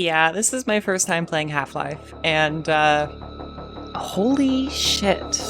Yeah, this is my first time playing Half-Life, and holy shit.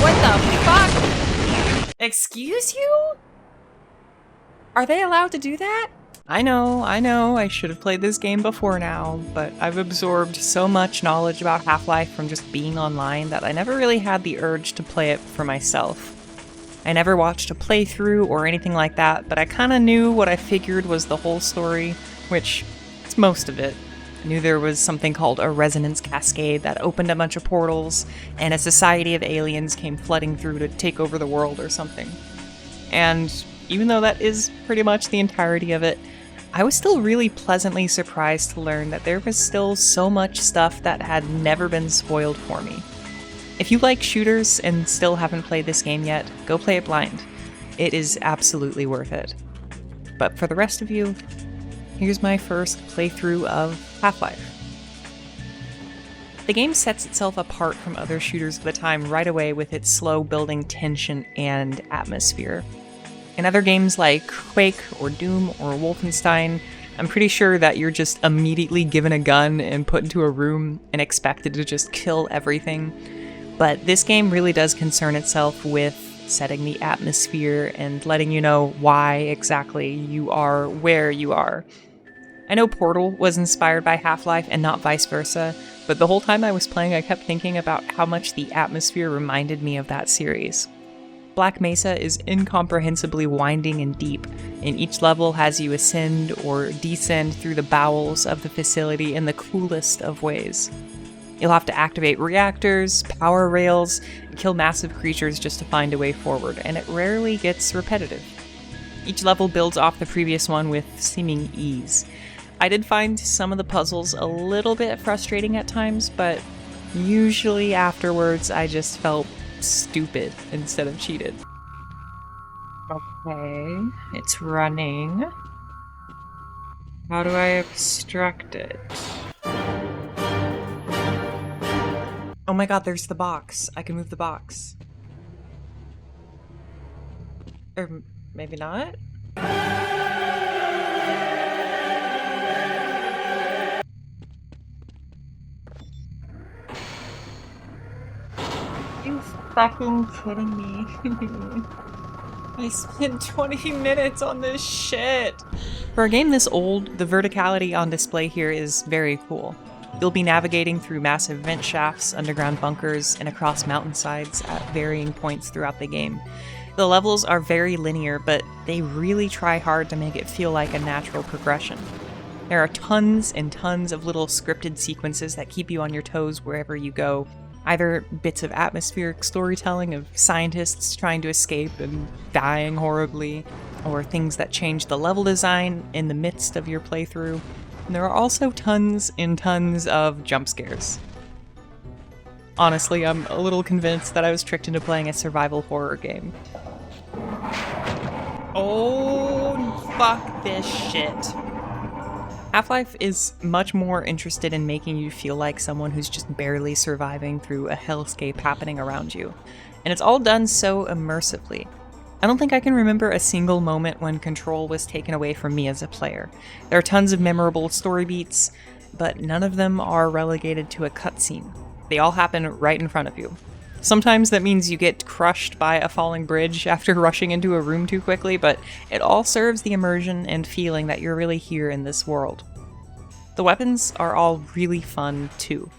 What the fuck? Excuse you? Are they allowed to do that? I know, I should have played this game before now, but I've absorbed so much knowledge about Half-Life from just being online that I never really had the urge to play it for myself. I never watched a playthrough or anything like that, but I kinda knew what I figured was the whole story, which is most of it. I knew there was something called a resonance cascade that opened a bunch of portals, and a society of aliens came flooding through to take over the world or something. And even though that is pretty much the entirety of it, I was still really pleasantly surprised to learn that there was still so much stuff that had never been spoiled for me. If you like shooters and still haven't played this game yet, go play it blind. It is absolutely worth it. But for the rest of you, here's my first playthrough of Half-Life. The game sets itself apart from other shooters of the time right away with its slow building tension and atmosphere. In other games like Quake or Doom or Wolfenstein, I'm pretty sure that you're just immediately given a gun and put into a room and expected to just kill everything. But this game really does concern itself with setting the atmosphere and letting you know why exactly you are where you are. I know Portal was inspired by Half-Life and not vice versa, but the whole time I was playing I kept thinking about how much the atmosphere reminded me of that series. Black Mesa is incomprehensibly winding and deep, and each level has you ascend or descend through the bowels of the facility in the coolest of ways. You'll have to activate reactors, power rails, and kill massive creatures just to find a way forward, and it rarely gets repetitive. Each level builds off the previous one with seeming ease. I did find some of the puzzles a little bit frustrating at times, but usually afterwards I just felt stupid instead of cheated. Okay, it's running. How do I obstruct it? Oh my god, there's the box. I can move the box. Or maybe not? Are you fucking kidding me? I spent 20 minutes on this shit! For a game this old, the verticality on display here is very cool. You'll be navigating through massive vent shafts, underground bunkers, and across mountainsides at varying points throughout the game. The levels are very linear, but they really try hard to make it feel like a natural progression. There are tons and tons of little scripted sequences that keep you on your toes wherever you go. Either bits of atmospheric storytelling of scientists trying to escape and dying horribly, or things that change the level design in the midst of your playthrough. And there are also tons and tons of jump scares. Honestly, I'm a little convinced that I was tricked into playing a survival horror game. Oh, fuck this shit. Half-Life is much more interested in making you feel like someone who's just barely surviving through a hellscape happening around you. And it's all done so immersively. I don't think I can remember a single moment when control was taken away from me as a player. There are tons of memorable story beats, but none of them are relegated to a cutscene. They all happen right in front of you. Sometimes that means you get crushed by a falling bridge after rushing into a room too quickly, but it all serves the immersion and feeling that you're really here in this world. The weapons are all really fun too.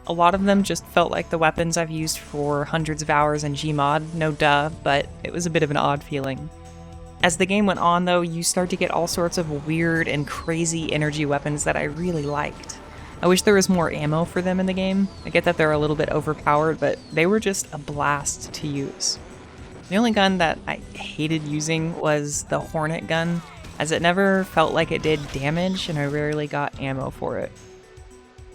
A lot of them just felt like the weapons I've used for hundreds of hours in Gmod, no duh, but it was a bit of an odd feeling. As the game went on though, you start to get all sorts of weird and crazy energy weapons that I really liked. I wish there was more ammo for them in the game. I get that they're a little bit overpowered, but they were just a blast to use. The only gun that I hated using was the Hornet gun, as it never felt like it did damage and I rarely got ammo for it.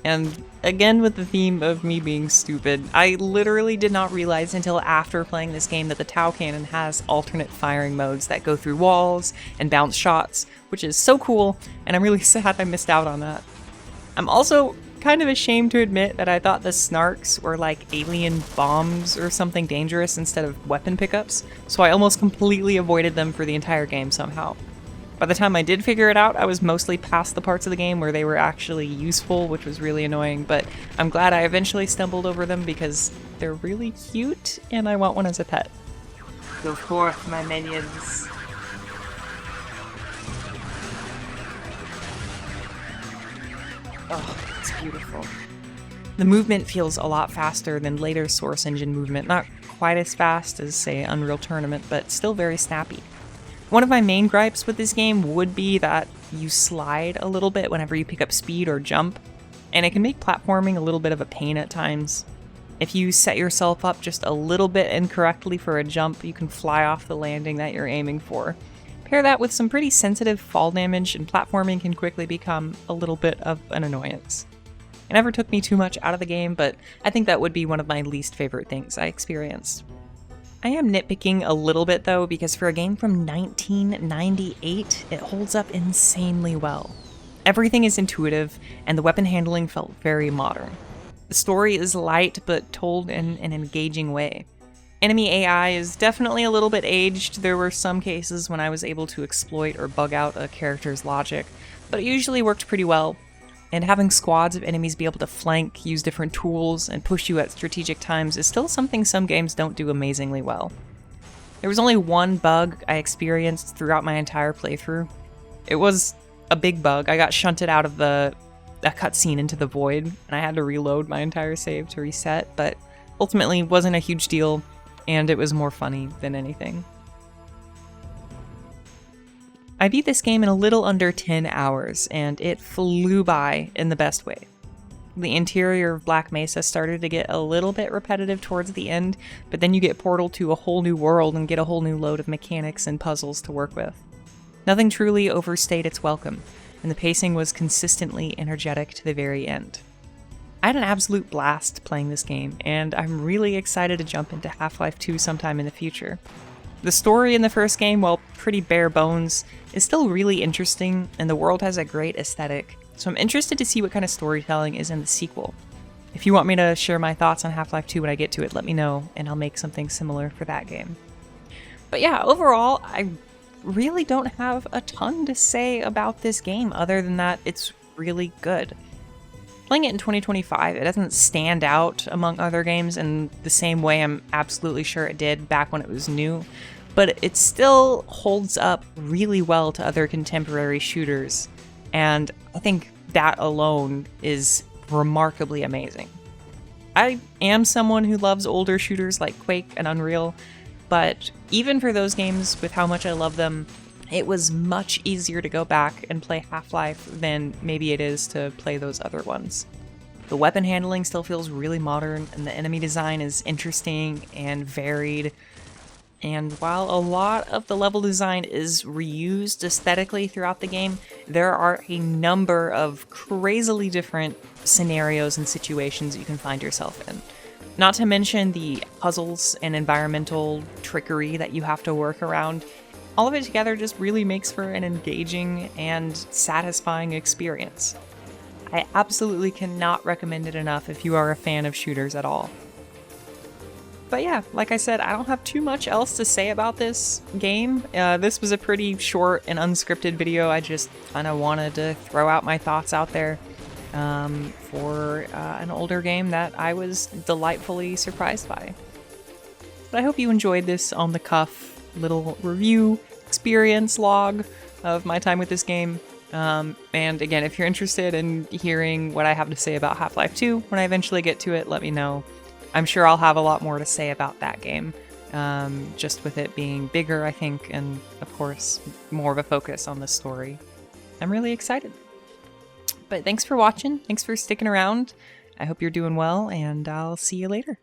And again, with the theme of me being stupid, I literally did not realize until after playing this game that the Tau Cannon has alternate firing modes that go through walls and bounce shots, which is so cool, and I'm really sad I missed out on that. I'm also kind of ashamed to admit that I thought the Snarks were like alien bombs or something dangerous instead of weapon pickups, so I almost completely avoided them for the entire game somehow. By the time I did figure it out, I was mostly past the parts of the game where they were actually useful, which was really annoying, but I'm glad I eventually stumbled over them because they're really cute and I want one as a pet. Go forth, my minions. Oh, it's beautiful. The movement feels a lot faster than later Source Engine movement, not quite as fast as, say, Unreal Tournament, but still very snappy. One of my main gripes with this game would be that you slide a little bit whenever you pick up speed or jump, and it can make platforming a little bit of a pain at times. If you set yourself up just a little bit incorrectly for a jump, you can fly off the landing that you're aiming for. Pair that with some pretty sensitive fall damage, and platforming can quickly become a little bit of an annoyance. It never took me too much out of the game, but I think that would be one of my least favorite things I experienced. I am nitpicking a little bit though, because for a game from 1998, it holds up insanely well. Everything is intuitive, and the weapon handling felt very modern. The story is light, but told in an engaging way. Enemy AI is definitely a little bit aged. There were some cases when I was able to exploit or bug out a character's logic, but it usually worked pretty well. And having squads of enemies be able to flank, use different tools, and push you at strategic times is still something some games don't do amazingly well. There was only one bug I experienced throughout my entire playthrough. It was a big bug. I got shunted out of a cutscene into the void, and I had to reload my entire save to reset, but ultimately wasn't a huge deal, and it was more funny than anything. I beat this game in a little under 10 hours, and it flew by in the best way. The interior of Black Mesa started to get a little bit repetitive towards the end, but then you get portaled to a whole new world and get a whole new load of mechanics and puzzles to work with. Nothing truly overstayed its welcome, and the pacing was consistently energetic to the very end. I had an absolute blast playing this game, and I'm really excited to jump into Half-Life 2 sometime in the future. The story in the first game, while pretty bare bones, is still really interesting, and the world has a great aesthetic, so I'm interested to see what kind of storytelling is in the sequel. If you want me to share my thoughts on Half-Life 2 when I get to it, let me know, and I'll make something similar for that game. But yeah, overall, I really don't have a ton to say about this game, other than that it's really good. Playing it in 2025, it doesn't stand out among other games in the same way I'm absolutely sure it did back when it was new, but it still holds up really well to other contemporary shooters, and I think that alone is remarkably amazing. I am someone who loves older shooters like Quake and Unreal, but even for those games, with how much I love them, it was much easier to go back and play Half-Life than maybe it is to play those other ones. The weapon handling still feels really modern, and the enemy design is interesting and varied. And while a lot of the level design is reused aesthetically throughout the game, there are a number of crazily different scenarios and situations you can find yourself in. Not to mention the puzzles and environmental trickery that you have to work around. All of it together just really makes for an engaging and satisfying experience. I absolutely cannot recommend it enough if you are a fan of shooters at all. But yeah, like I said, I don't have too much else to say about this game. This was a pretty short and unscripted video. I just kind of wanted to throw out my thoughts out there for an older game that I was delightfully surprised by. But I hope you enjoyed this on the cuff little review experience log of my time with this game. And again, if you're interested in hearing what I have to say about Half-Life 2, when I eventually get to it, let me know. I'm sure I'll have a lot more to say about that game, just with it being bigger, I think, and of course, more of a focus on the story. I'm really excited. But thanks for watching. Thanks for sticking around. I hope you're doing well, and I'll see you later.